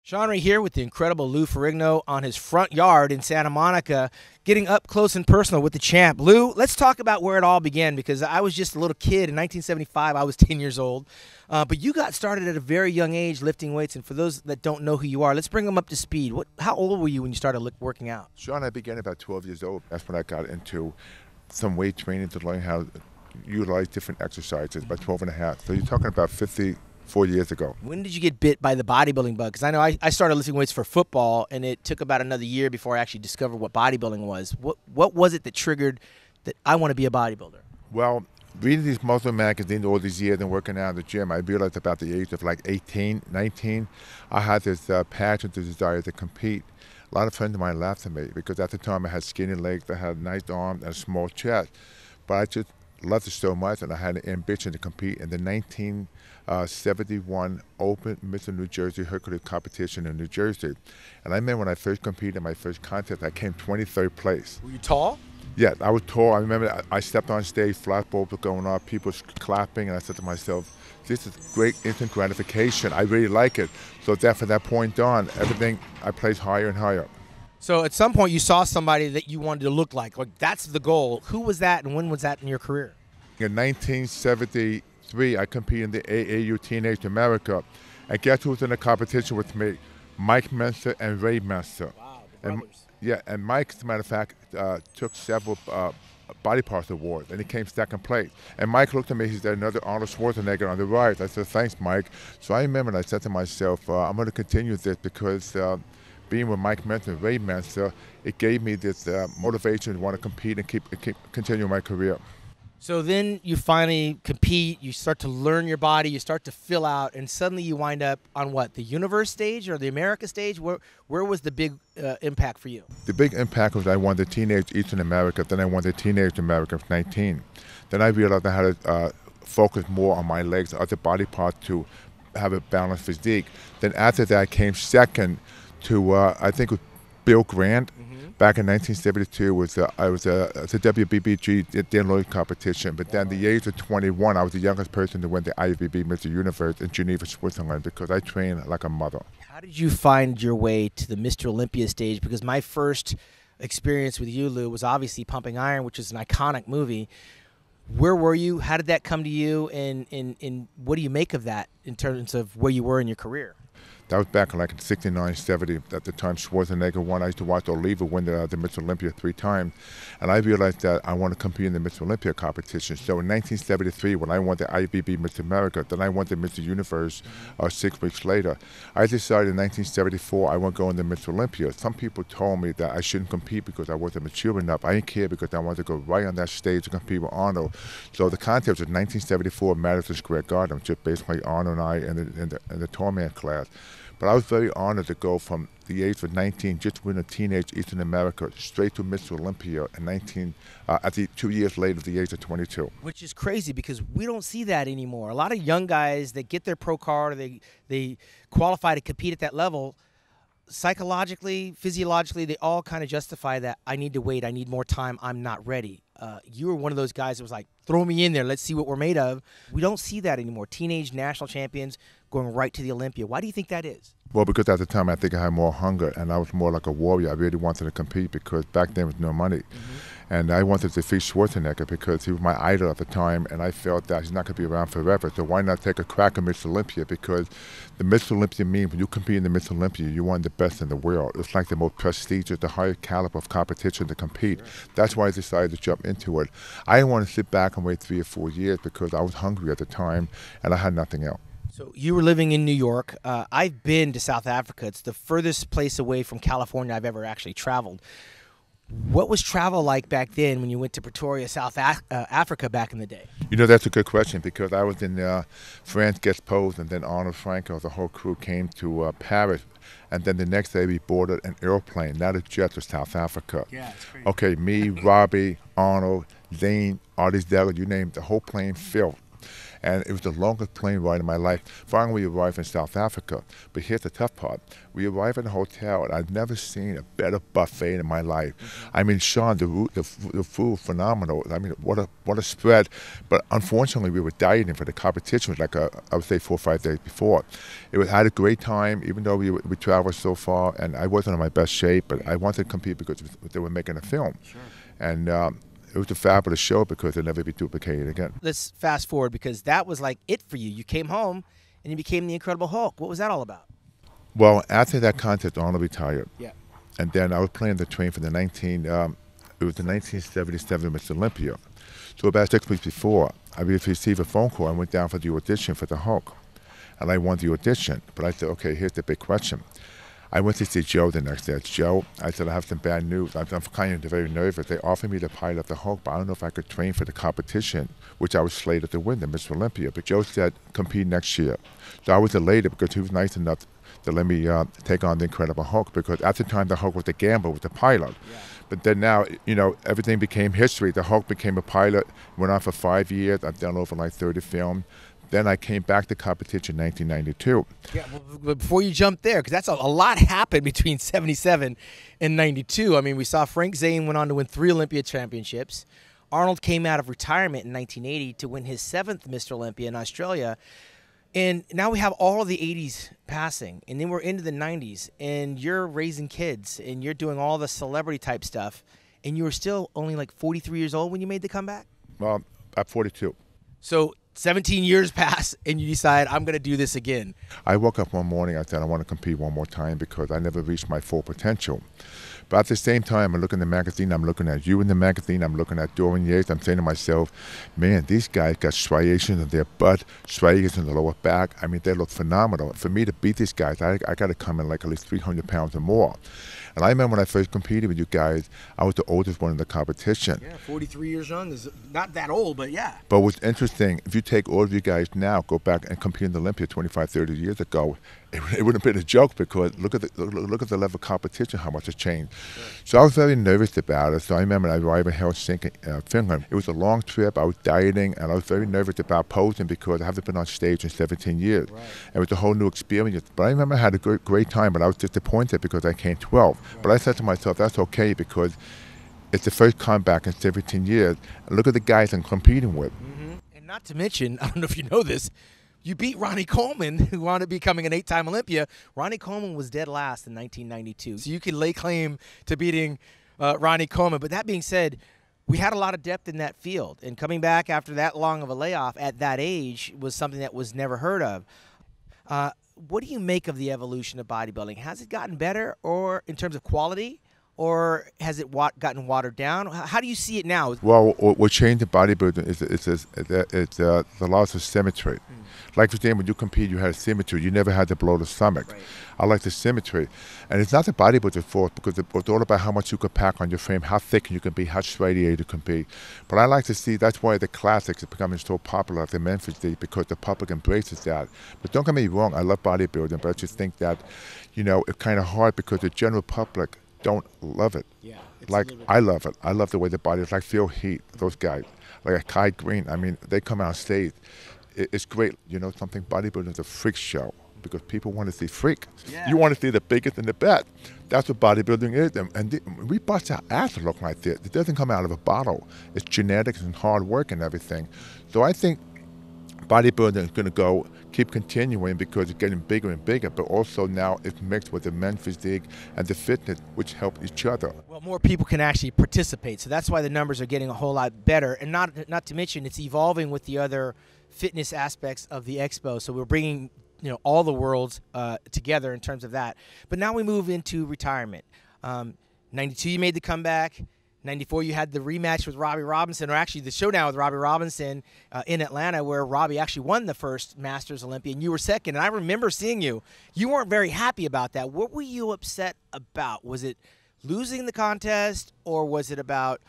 Shawn Ray here with the incredible Lou Ferrigno on his front yard in Santa Monica, getting up close and personal with the champ. Lou, let's talk about where it all began, because I was just a little kid in 1975. I was 10 years old. But you got started at a very young age lifting weights, and for those that don't know who you are, let's bring them up to speed. How old were you when you started working out? Shawn, I began about 12 years old. That's when I got into some weight training to learn how to utilize different exercises, about 12 and a half. So you're talking about 54 years ago. When did you get bit by the bodybuilding bug? Because I know I started lifting weights for football, and it took about another year before I actually discovered what bodybuilding was. What was it that triggered that I want to be a bodybuilder? Well, reading these muscle magazines all these years and working out in the gym, I realized about the age of like 18, 19, I had this passion, this desire to compete. A lot of friends of mine laughed at me because at the time I had skinny legs, I had a nice arm and a small chest. But I just loved it so much, and I had an ambition to compete in the 1971 Open Mr. New Jersey Hercules competition in New Jersey. And I remember when I first competed in my first contest, I came 23rd place. Were you tall? Yeah, I was tall. I remember I stepped on stage, flashbulbs were going off, people clapping, and I said to myself, this is great instant gratification. I really like it. So from that point on, everything I placed higher and higher. So at some point you saw somebody that you wanted to look like that's the goal. Who was that, and when was that in your career? In 1973, I competed in the AAU Teenage America. And guess who was in the competition with me? Mike Menser and Ray Menser. Wow, the brothers. And Mike, as a matter of fact, took several body parts awards, and he came second place. And Mike looked at me, he said, another Arnold Schwarzenegger on the rise. I said, thanks, Mike. So I remember, and I said to myself, I'm going to continue this because being with Mike Menser and Ray Menser, it gave me this motivation to want to compete and continue my career. So then you finally compete, you start to learn your body, you start to fill out, and suddenly you wind up on what, the Universe stage or the America stage? Where was the big impact for you? The big impact was I won the Teenage Eastern America, then I won the Teenage America of 19. Then I realized I had to focus more on my legs, other body parts to have a balanced physique. Then after that I came second to, I think it was Bill Grant. Back in 1972, I was a WBBG dinner competition, but then the age of 21, I was the youngest person to win the IFBB Mr. Universe in Geneva, Switzerland, because I trained like a mother. How did you find your way to the Mr. Olympia stage? Because my first experience with you, Lou, was obviously Pumping Iron, which is an iconic movie. Where were you? How did that come to you? And what do you make of that in terms of where you were in your career? That was back in like 69, 70. At the time Schwarzenegger won. I used to watch Olympia win the Mr. Olympia 3 times. And I realized that I want to compete in the Mr. Olympia competition. So in 1973, when I won the IFBB Mr. America, then I won the Mr. Universe 6 weeks later. I decided in 1974 I want to go in the Mr. Olympia. Some people told me that I shouldn't compete because I wasn't mature enough. I didn't care because I wanted to go right on that stage to compete with Arnold. So the contest was 1974 Madison Square Garden, just basically Arnold and I in the Torment class. But I was very honored to go from the age of 19, just to win a Teenage Eastern America, straight to Mr. Olympia at 2 years later, at the age of 22. Which is crazy because we don't see that anymore. A lot of young guys that get their pro card, or they qualify to compete at that level, psychologically, physiologically, they all kind of justify that I need to wait, I need more time, I'm not ready. You were one of those guys that was like, throw me in there, let's see what we're made of. We don't see that anymore. Teenage national champions going right to the Olympia. Why do you think that is? Well, because at the time I think I had more hunger, and I was more like a warrior. I really wanted to compete because back then there was no money. And I wanted to defeat Schwarzenegger because he was my idol at the time, and I felt that he's not going to be around forever. So why not take a crack at Mr. Olympia? Because the Mr. Olympia means when you compete in the Mr. Olympia, you're one of the best in the world. It's like the most prestigious, the highest caliber of competition to compete. That's why I decided to jump into it. I didn't want to sit back and wait 3 or 4 years because I was hungry at the time, and I had nothing else. So you were living in New York. I've been to South Africa. It's the furthest place away from California I've ever actually traveled. What was travel like back then when you went to Pretoria, South Africa back in the day? You know, that's a good question because I was in France guest post, and then Arnold Franco, the whole crew came to Paris, and then the next day we boarded an airplane, not a jet, to South Africa. Yeah, it's crazy. Okay, me, Robbie, Arnold, Zane, Artis Della, you name it, the whole plane filled And it was the longest plane ride of my life. Finally, we arrived in South Africa. But here's the tough part. We arrived at a hotel, and I've never seen a better buffet in my life. I mean, Shawn, the food, phenomenal. I mean, what a spread. But unfortunately, we were dieting for the competition, like I would say 4 or 5 days before. I had a great time, even though we traveled so far, and I wasn't in my best shape, but I wanted to compete because they were making a film. Sure. And it was a fabulous show because it'll never be duplicated again. Let's fast forward, because that was like it for you. You came home and you became the Incredible Hulk. What was that all about? Well, after that contest, Arnold retired. Yeah. And then I was planning to train for the 1977 Miss Olympia. So about 6 weeks before, I received a phone call. I went down for the audition for the Hulk. And I won the audition. But I said, okay, here's the big question. I went to see Joe the next day. Joe, I said, I have some bad news. I'm kind of very nervous. They offered me the pilot of the Hulk, but I don't know if I could train for the competition, which I was slated to win, the Miss Olympia. But Joe said, compete next year. So I was elated because he was nice enough to let me take on the Incredible Hulk, because at the time the Hulk was the gambler with the pilot. Yeah. But then now, you know, everything became history. The Hulk became a pilot, went on for 5 years. I've done over like 30 films. Then I came back to competition in 1992. Yeah, well, before you jump there, because that's a lot happened between 77 and 92. I mean, we saw Frank Zane went on to win 3 Olympia championships. Arnold came out of retirement in 1980 to win his 7th Mr. Olympia in Australia. And now we have all of the 80s passing, and then we're into the 90s, and you're raising kids, and you're doing all the celebrity type stuff, and you were still only like 43 years old when you made the comeback? Well, at 42. So 17 years pass, and you decide, I'm going to do this again. I woke up one morning, I said, I want to compete one more time because I never reached my full potential. But at the same time, I'm looking at the magazine, I'm looking at you in the magazine, I'm looking at Dorian Yates, I'm saying to myself, man, these guys got striations in their butt, striations in the lower back. I mean, they look phenomenal. For me to beat these guys, I got to come in like at least 300 pounds or more. And I remember when I first competed with you guys, I was the oldest one in the competition. Yeah, 43 years young is not that old, but yeah. But what's interesting, if you take all of you guys now, go back and compete in the Olympia 25, 30 years ago, it wouldn't have been a joke, because look at the level of competition, how much has changed. Sure. So I was very nervous about it. So I remember I arrived in Helsinki, Finland. It was a long trip. I was dieting, and I was very nervous about posing because I haven't been on stage in 17 years. Right. It was a whole new experience. But I remember I had a great time, but I was disappointed because I came 12. Right. But I said to myself, that's okay, because it's the first comeback in 17 years. And look at the guys I'm competing with. Mm-hmm. And not to mention, I don't know if you know this, you beat Ronnie Coleman, who wound up becoming an 8-time Olympia. Ronnie Coleman was dead last in 1992. So you can lay claim to beating Ronnie Coleman. But that being said, we had a lot of depth in that field. And coming back after that long of a layoff at that age was something that was never heard of. What do you make of the evolution of bodybuilding? Has it gotten better, or in terms of quality? Or has it gotten watered down? How do you see it now? Well, what changed in bodybuilding is the loss of symmetry. Mm. Like for example, when you compete, you had symmetry. You never had to blow the stomach. Right. I like the symmetry. And it's not the bodybuilder's fault, because it's all about how much you can pack on your frame, how thick you can be, how striated you can be. But I like to see, that's why the classics are becoming so popular, like the men physique, because the public embraces that. But don't get me wrong, I love bodybuilding, but I just think that, you know, it's kind of hard because the general public don't love it. Yeah, like I love it. I love the way the body is. Like Phil Heath, those guys, like Kai Green. I mean, they come out stage. It's great. You know, something bodybuilding is a freak show because people want to see freak. Yeah. You want to see the biggest and the best. That's what bodybuilding is. And we bust our ass to look like this. It doesn't come out of a bottle. It's genetics and hard work and everything. So I think bodybuilding is going to keep continuing because it's getting bigger and bigger, but also now it's mixed with the men's physique and the fitness, which help each other. Well, more people can actually participate, so that's why the numbers are getting a whole lot better. And not to mention, it's evolving with the other fitness aspects of the expo. So we're bringing, you know, all the worlds together in terms of that. But now we move into retirement. 92, you made the comeback. 94, you had the rematch with Robbie Robinson, or actually the showdown with Robbie Robinson in Atlanta, where Robbie actually won the first Masters Olympia, and you were second. And I remember seeing you. You weren't very happy about that. What were you upset about? Was it losing the contest, or was it about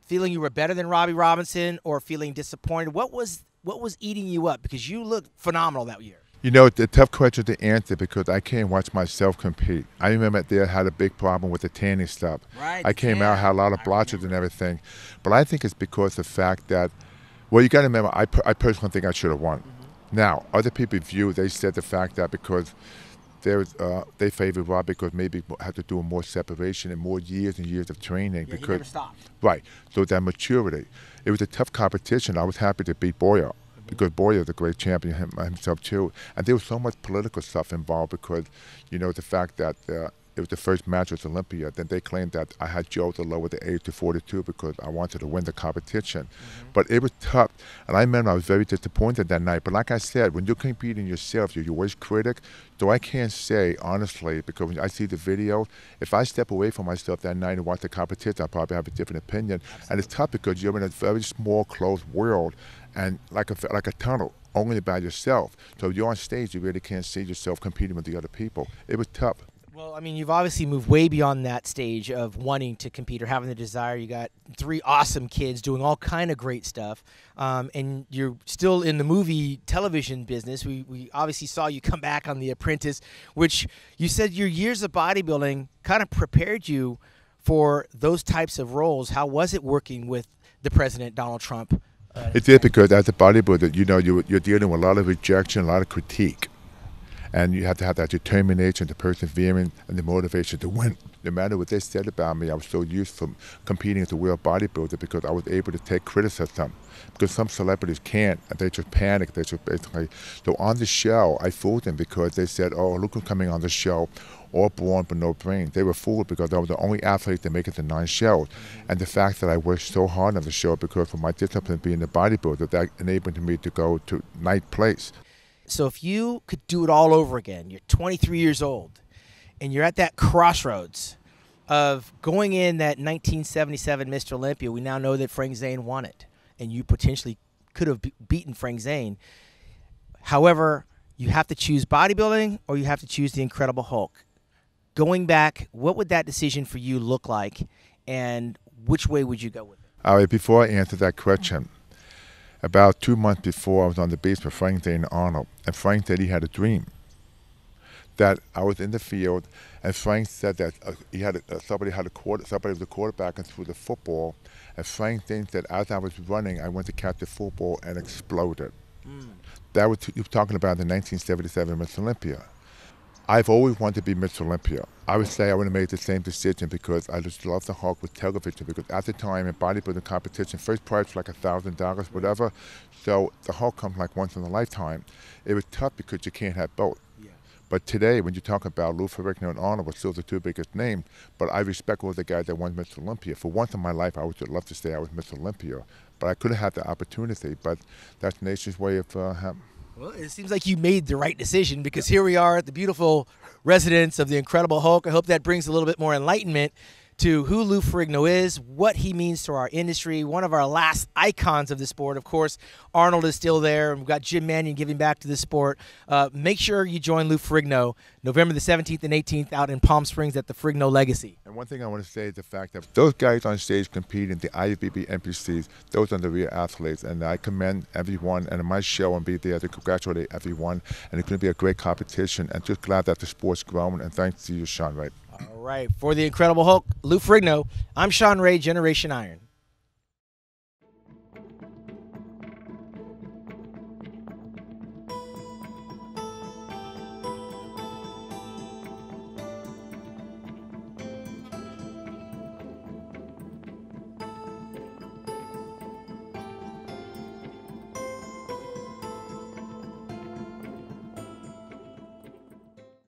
feeling you were better than Robbie Robinson, or feeling disappointed? What was eating you up? Because you looked phenomenal that year. You know, it's a tough question to answer because I can't watch myself compete. I remember I had a big problem with the tanning stuff. Right, I came out, had a lot of blotches and everything. But I think it's because of the fact that Well, you got to remember, I personally think I should have won. Now, other people view, they said the fact that because they favored Rob because maybe had to do more separation and more years and years of training. Yeah, because he never stopped. Right. So that maturity. It was a tough competition. I was happy to beat Boyer because Boyer is a great champion himself too. And there was so much political stuff involved because, the fact that it was the first match with Olympia. Then they claimed that I had Joe to lower the age to 42 because I wanted to win the competition. But it was tough. And I remember I was very disappointed that night. But like I said, when you're competing yourself, you're your worst critic. So I can't say, honestly, because when I see the video, if I step away from myself that night and watch the competition, I'll probably have a different opinion. And it's tough because you're in a very small, closed world and like a tunnel, only by yourself. So if you're on stage, you really can't see yourself competing with the other people. It was tough. Well, I mean, you've obviously moved way beyond that stage of wanting to compete or having the desire. You got 3 awesome kids doing all kind of great stuff, and you're still in the movie television business. We obviously saw you come back on The Apprentice, which you said your years of bodybuilding kind of prepared you for those types of roles. How was it working with the President, Donald Trump? It did because as a bodybuilder, you're dealing with a lot of rejection, a lot of critique. And you have to have that determination, the perseverance, and the motivation to win. No matter what they said about me, I was so used to competing as a real bodybuilder because I was able to take criticism. Because some celebrities can't, and they just panic. They just basically. So on the show, I fooled them because they said, "Oh, look who's coming on the show, all born but no brain." They were fooled because I was the only athlete to make it to 9 shows. And the fact that I worked so hard on the show because of my discipline being a bodybuilder, that enabled me to go to 9th place. So if you could do it all over again, you're 23 years old, and you're at that crossroads of going in that 1977 Mr. Olympia. We now know that Frank Zane won it, and you potentially could have beaten Frank Zane. However, you have to choose bodybuilding or you have to choose the Incredible Hulk. Going back, what would that decision for you look like, and which way would you go with it? All right, before I answer that question, about 2 months before, I was on the base with Frank Zane and Arnold, and Frank said he had a dream that I was in the field, and Frank said that somebody was the quarterback and threw the football, and Frank Zane said as I was running, I went to catch the football and exploded. That was you were talking about the 1977 Miss Olympia. I've always wanted to be Miss Olympia. I would say I would have made the same decision because I just love the Hulk with television because at the time in bodybuilding competition, first prize was like $1,000, whatever. So the Hulk comes like once in a lifetime. It was tough because you can't have both. Yeah. But today, when you talk about Lou Ferrigno and Arnold, were still the 2 biggest names, but I respect all the guys that won Miss Olympia. For once in my life, I would love to say I was Miss Olympia, but I could have had the opportunity, but that's the nation's way of having. Well, it seems like you made the right decision because here we are at the beautiful residence of the Incredible Hulk. I hope that brings a little bit more enlightenment to who Lou Ferrigno is, what he means to our industry, one of our last icons of the sport. Of course, Arnold is still there, and we've got Jim Mannion giving back to the sport. Make sure you join Lou Ferrigno November the 17th and 18th out in Palm Springs at the Ferrigno Legacy. And one thing I want to say is the fact that those guys on stage competing, the IFBB NPCs, those are the real athletes, and I commend everyone, and in my show and be there to congratulate everyone, and it's going to be a great competition, and just glad that the sport's growing, and thanks to you, Shawn Ray. All right, for the Incredible Hulk, Lou Ferrigno, I'm Shawn Ray, Generation Iron.